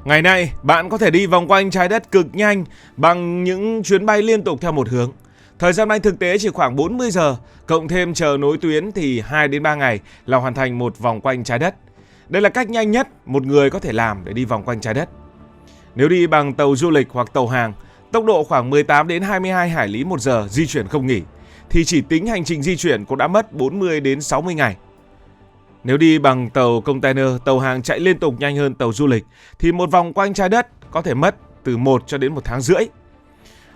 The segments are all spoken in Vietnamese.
Ngày nay, bạn có thể đi vòng quanh trái đất cực nhanh bằng những chuyến bay liên tục theo một hướng. Thời gian bay thực tế chỉ khoảng 40 giờ, cộng thêm chờ nối tuyến thì 2 đến 3 ngày là hoàn thành một vòng quanh trái đất. Đây là cách nhanh nhất một người có thể làm để đi vòng quanh trái đất. Nếu đi bằng tàu du lịch hoặc tàu hàng, tốc độ khoảng 18 đến 22 hải lý một giờ di chuyển không nghỉ, thì chỉ tính hành trình di chuyển cũng đã mất 40 đến 60 ngày. Nếu đi bằng tàu container, tàu hàng chạy liên tục nhanh hơn tàu du lịch, thì một vòng quanh trái đất có thể mất từ 1 cho đến 1 tháng rưỡi.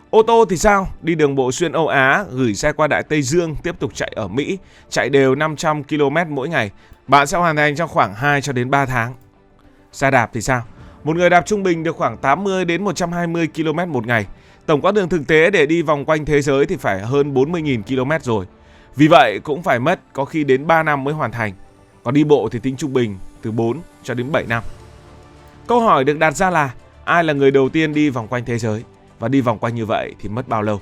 Ô tô thì sao? Đi đường bộ xuyên Âu Á, gửi xe qua Đại Tây Dương, tiếp tục chạy ở Mỹ, chạy đều 500 km mỗi ngày, bạn sẽ hoàn thành trong khoảng 2 cho đến 3 tháng. Xe đạp thì sao? Một người đạp trung bình được khoảng 80 đến 120 km một ngày. Tổng quãng đường thực tế để đi vòng quanh thế giới thì phải hơn 40.000 km rồi. Vì vậy cũng phải mất có khi đến 3 năm mới hoàn thành. Còn đi bộ thì tính trung bình từ 4 cho đến 7 năm. Câu hỏi được đặt ra là ai là người đầu tiên đi vòng quanh thế giới? Và đi vòng quanh như vậy thì mất bao lâu?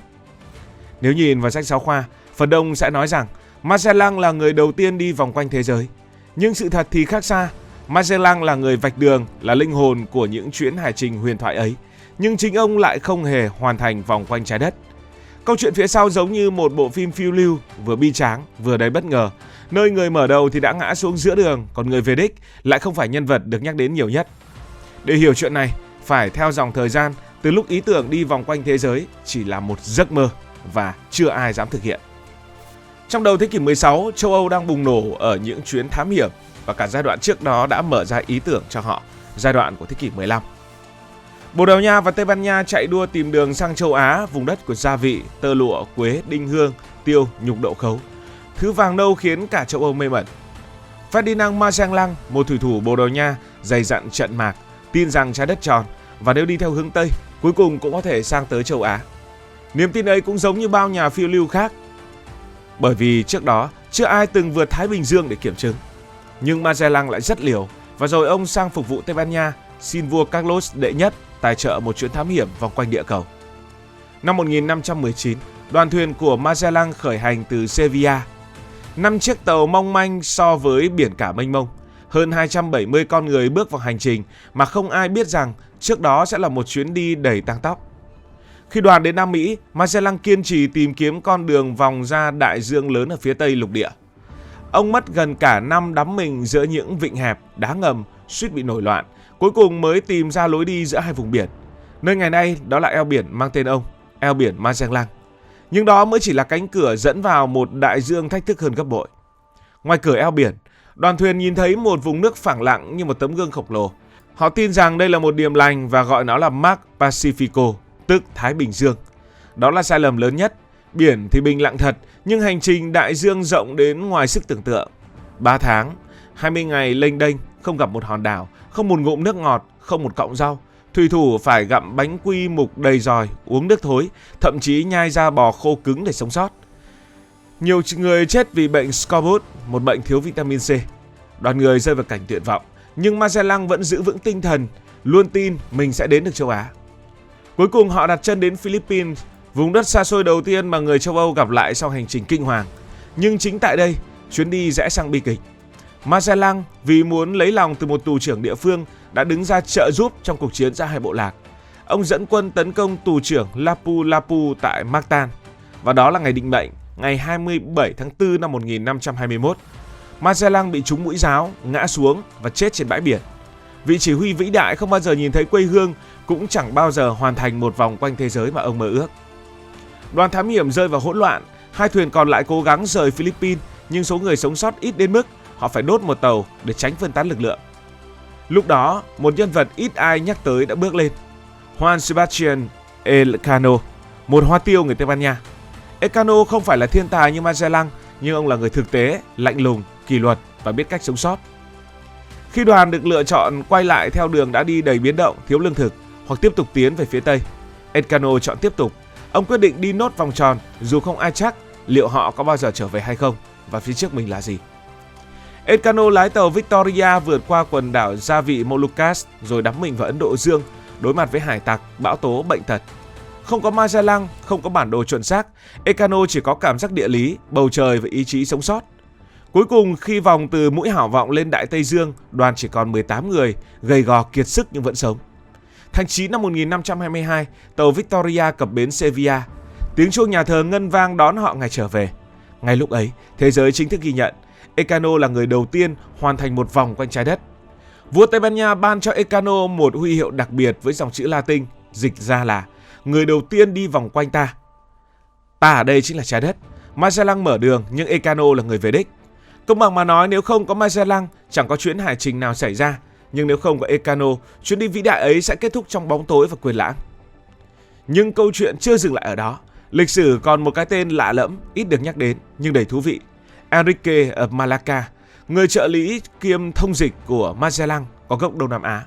Nếu nhìn vào sách giáo khoa, phần đông sẽ nói rằng Magellan là người đầu tiên đi vòng quanh thế giới. Nhưng sự thật thì khác xa. Magellan là người vạch đường, là linh hồn của những chuyến hành trình huyền thoại ấy. Nhưng chính ông lại không hề hoàn thành vòng quanh trái đất. Câu chuyện phía sau giống như một bộ phim phiêu lưu, vừa bi tráng, vừa đầy bất ngờ. Nơi người mở đầu thì đã ngã xuống giữa đường, còn người về đích lại không phải nhân vật được nhắc đến nhiều nhất. Để hiểu chuyện này, phải theo dòng thời gian từ lúc ý tưởng đi vòng quanh thế giới chỉ là một giấc mơ và chưa ai dám thực hiện. Trong đầu thế kỷ 16, châu Âu đang bùng nổ ở những chuyến thám hiểm và cả giai đoạn trước đó đã mở ra ý tưởng cho họ, giai đoạn của thế kỷ 15. Bồ Đào Nha và Tây Ban Nha chạy đua tìm đường sang châu Á, vùng đất của gia vị, tơ lụa, quế, đinh hương, tiêu, nhục đậu khấu. Thứ vàng nâu khiến cả châu Âu mê mẩn. Ferdinand Magellan, một thủy thủ Bồ Đào Nha, dày dặn trận mạc, tin rằng trái đất tròn và nếu đi theo hướng Tây, cuối cùng cũng có thể sang tới châu Á. Niềm tin ấy cũng giống như bao nhà phiêu lưu khác, bởi vì trước đó chưa ai từng vượt Thái Bình Dương để kiểm chứng. Nhưng Magellan lại rất liều và rồi ông sang phục vụ Tây Ban Nha, xin vua Carlos đệ nhất tài trợ một chuyến thám hiểm vòng quanh địa cầu. Năm 1519, đoàn thuyền của Magellan khởi hành từ Sevilla. 5 chiếc tàu mong manh so với biển cả mênh mông. Hơn 270 con người bước vào hành trình mà không ai biết rằng trước đó sẽ là một chuyến đi đầy tang tóc. Khi đoàn đến Nam Mỹ, Magellan kiên trì tìm kiếm con đường vòng ra đại dương lớn ở phía tây lục địa. Ông mất gần cả năm đắm mình giữa những vịnh hẹp, đá ngầm, suýt bị nổi loạn, cuối cùng mới tìm ra lối đi giữa hai vùng biển. Nơi ngày nay đó là eo biển mang tên ông, eo biển Magellan. Nhưng đó mới chỉ là cánh cửa dẫn vào một đại dương thách thức hơn gấp bội. Ngoài cửa eo biển, đoàn thuyền nhìn thấy một vùng nước phẳng lặng như một tấm gương khổng lồ. Họ tin rằng đây là một điềm lành và gọi nó là Mar Pacifico, tức Thái Bình Dương. Đó là sai lầm lớn nhất. Biển thì bình lặng thật, nhưng hành trình đại dương rộng đến ngoài sức tưởng tượng. 3 tháng, 20 ngày lênh đênh, không gặp một hòn đảo, không một ngụm nước ngọt, không một cọng rau. Thủy thủ phải gặm bánh quy mục đầy giòi, uống nước thối, thậm chí nhai da bò khô cứng để sống sót. Nhiều người chết vì bệnh scorbut, một bệnh thiếu vitamin C. Đoàn người rơi vào cảnh tuyệt vọng, nhưng Magellan vẫn giữ vững tinh thần, luôn tin mình sẽ đến được châu Á. Cuối cùng họ đặt chân đến Philippines, vùng đất xa xôi đầu tiên mà người châu Âu gặp lại sau hành trình kinh hoàng. Nhưng chính tại đây, chuyến đi rẽ sang bi kịch. Magellan vì muốn lấy lòng từ một tù trưởng địa phương đã đứng ra trợ giúp trong cuộc chiến giữa hai bộ lạc. Ông dẫn quân tấn công tù trưởng Lapu-Lapu tại Mactan. Và đó là ngày định mệnh, ngày 27 tháng 4 năm 1521. Magellan bị trúng mũi giáo, ngã xuống và chết trên bãi biển. Vị chỉ huy vĩ đại không bao giờ nhìn thấy quê hương, cũng chẳng bao giờ hoàn thành một vòng quanh thế giới mà ông mơ ước. Đoàn thám hiểm rơi vào hỗn loạn, hai thuyền còn lại cố gắng rời Philippines, nhưng số người sống sót ít đến mức họ phải đốt một tàu để tránh phân tán lực lượng. Lúc đó, một nhân vật ít ai nhắc tới đã bước lên. Juan Sebastián Elcano, một hoa tiêu người Tây Ban Nha. Elcano không phải là thiên tài như Magellan, nhưng ông là người thực tế, lạnh lùng, kỷ luật và biết cách sống sót. Khi đoàn được lựa chọn quay lại theo đường đã đi đầy biến động, thiếu lương thực hoặc tiếp tục tiến về phía Tây, Elcano chọn tiếp tục. Ông quyết định đi nốt vòng tròn dù không ai chắc liệu họ có bao giờ trở về hay không và phía trước mình là gì. Elcano lái tàu Victoria vượt qua quần đảo gia vị Moluccas rồi đắm mình vào Ấn Độ Dương, đối mặt với hải tặc, bão tố, bệnh tật. Không có Magellan, không có bản đồ chuẩn xác, Elcano chỉ có cảm giác địa lý, bầu trời và ý chí sống sót. Cuối cùng khi vòng từ mũi Hảo Vọng lên Đại Tây Dương, đoàn chỉ còn 18 người, gầy gò kiệt sức nhưng vẫn sống. Tháng 9 năm 1522, tàu Victoria cập bến Sevilla. Tiếng chuông nhà thờ ngân vang đón họ ngày trở về. Ngay lúc ấy, thế giới chính thức ghi nhận Elcano là người đầu tiên hoàn thành một vòng quanh trái đất. Vua Tây Ban Nha ban cho Elcano một huy hiệu đặc biệt với dòng chữ Latin, dịch ra là người đầu tiên đi vòng quanh ta. Ta ở đây chính là trái đất. Magellan mở đường nhưng Elcano là người về đích. Công bằng mà nói, nếu không có Magellan, chẳng có chuyến hải trình nào xảy ra. Nhưng nếu không có Elcano, chuyến đi vĩ đại ấy sẽ kết thúc trong bóng tối và quên lãng. Nhưng câu chuyện chưa dừng lại ở đó. Lịch sử còn một cái tên lạ lẫm, ít được nhắc đến nhưng đầy thú vị. Enrique of Malacca, người trợ lý kiêm thông dịch của Magellan, có gốc Đông Nam Á.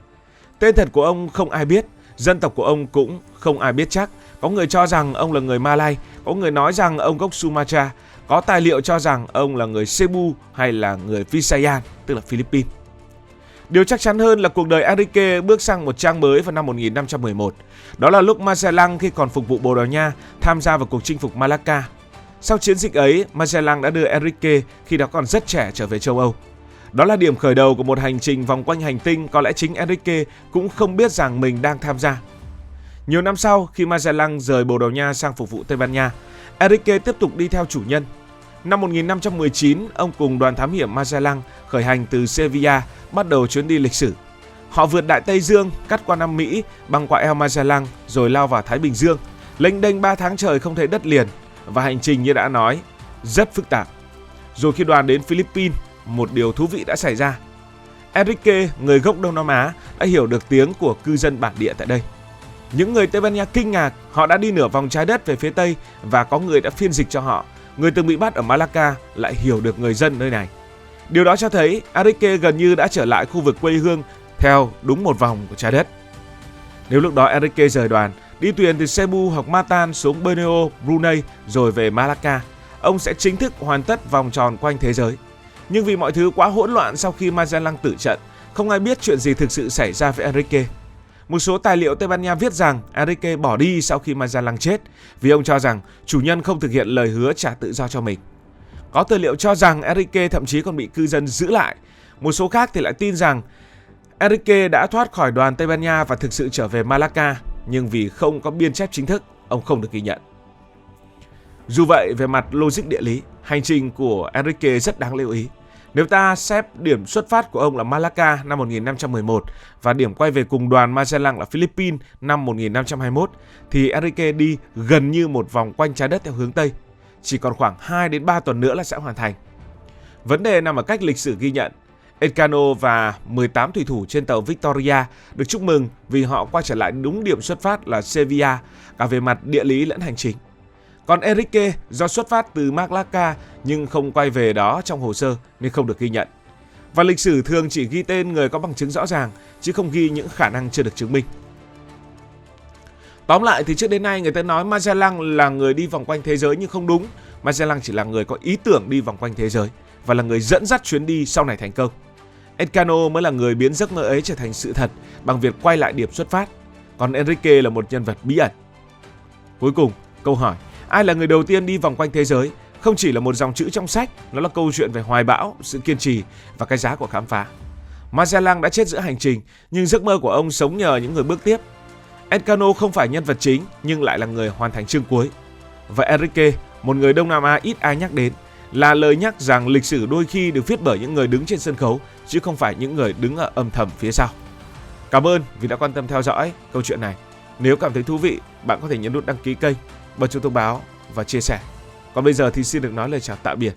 Tên thật của ông không ai biết, dân tộc của ông cũng không ai biết chắc. Có người cho rằng ông là người Malay, có người nói rằng ông gốc Sumatra, có tài liệu cho rằng ông là người Cebu hay là người Visayan, tức là Philippines. Điều chắc chắn hơn là cuộc đời Enrique bước sang một trang mới vào năm 1511. Đó là lúc Magellan khi còn phục vụ Bồ Đào Nha tham gia vào cuộc chinh phục Malacca. Sau chiến dịch ấy, Magellan đã đưa Enrique khi đó còn rất trẻ trở về châu Âu. Đó là điểm khởi đầu của một hành trình vòng quanh hành tinh có lẽ chính Enrique cũng không biết rằng mình đang tham gia. Nhiều năm sau, khi Magellan rời Bồ Đào Nha sang phục vụ Tây Ban Nha, Enrique tiếp tục đi theo chủ nhân. Năm 1519, ông cùng đoàn thám hiểm Magellan khởi hành từ Sevilla, bắt đầu chuyến đi lịch sử. Họ vượt Đại Tây Dương, cắt qua Nam Mỹ, băng qua eo Magellan, rồi lao vào Thái Bình Dương. Lênh đênh 3 tháng trời không thấy đất liền, và hành trình như đã nói, rất phức tạp. Rồi khi đoàn đến Philippines, một điều thú vị đã xảy ra. Enrique, người gốc Đông Nam Á, đã hiểu được tiếng của cư dân bản địa tại đây. Những người Tây Ban Nha kinh ngạc, họ đã đi nửa vòng trái đất về phía Tây và có người đã phiên dịch cho họ. Người từng bị bắt ở Malacca lại hiểu được người dân nơi này. Điều đó cho thấy Enrique gần như đã trở lại khu vực quê hương theo đúng một vòng của trái đất. Nếu lúc đó Enrique rời đoàn, đi thuyền từ Cebu hoặc Matan xuống Borneo, Brunei rồi về Malacca, ông sẽ chính thức hoàn tất vòng tròn quanh thế giới. Nhưng vì mọi thứ quá hỗn loạn sau khi Magellan tử trận, không ai biết chuyện gì thực sự xảy ra với Enrique. Một số tài liệu Tây Ban Nha viết rằng Enrique bỏ đi sau khi Magellan chết vì ông cho rằng chủ nhân không thực hiện lời hứa trả tự do cho mình. Có tư liệu cho rằng Enrique thậm chí còn bị cư dân giữ lại. Một số khác thì lại tin rằng Enrique đã thoát khỏi đoàn Tây Ban Nha và thực sự trở về Malacca, nhưng vì không có biên chép chính thức, ông không được ghi nhận. Dù vậy, về mặt logic địa lý, hành trình của Enrique rất đáng lưu ý. Nếu ta xét điểm xuất phát của ông là Malacca năm 1511 và điểm quay về cùng đoàn Magellan là Philippines năm 1521, thì Enrique đi gần như một vòng quanh trái đất theo hướng Tây. Chỉ còn khoảng 2 đến 3 tuần nữa là sẽ hoàn thành. Vấn đề nằm ở cách lịch sử ghi nhận. Elcano và 18 thủy thủ trên tàu Victoria được chúc mừng vì họ quay trở lại đúng điểm xuất phát là Sevilla, cả về mặt địa lý lẫn hành trình. Còn Enrique do xuất phát từ Malacca nhưng không quay về đó trong hồ sơ nên không được ghi nhận. Và lịch sử thường chỉ ghi tên người có bằng chứng rõ ràng, chứ không ghi những khả năng chưa được chứng minh. Tóm lại thì trước đến nay người ta nói Magellan là người đi vòng quanh thế giới nhưng không đúng. Magellan chỉ là người có ý tưởng đi vòng quanh thế giới và là người dẫn dắt chuyến đi sau này thành công. Elcano mới là người biến giấc mơ ấy trở thành sự thật bằng việc quay lại điểm xuất phát. Còn Enrique là một nhân vật bí ẩn. Cuối cùng, câu hỏi ai là người đầu tiên đi vòng quanh thế giới không chỉ là một dòng chữ trong sách, nó là câu chuyện về hoài bão, sự kiên trì và cái giá của khám phá. Magellan đã chết giữa hành trình, nhưng giấc mơ của ông sống nhờ những người bước tiếp. Elcano không phải nhân vật chính nhưng lại là người hoàn thành chương cuối. Và Enrique, một người Đông Nam Á ít ai nhắc đến, là lời nhắc rằng lịch sử đôi khi được viết bởi những người đứng trên sân khấu chứ không phải những người đứng ở âm thầm phía sau. Cảm ơn vì đã quan tâm theo dõi câu chuyện này. Nếu cảm thấy thú vị, bạn có thể nhấn nút đăng ký kênh, bật chuông thông báo và chia sẻ. Còn bây giờ thì xin được nói lời chào tạm biệt.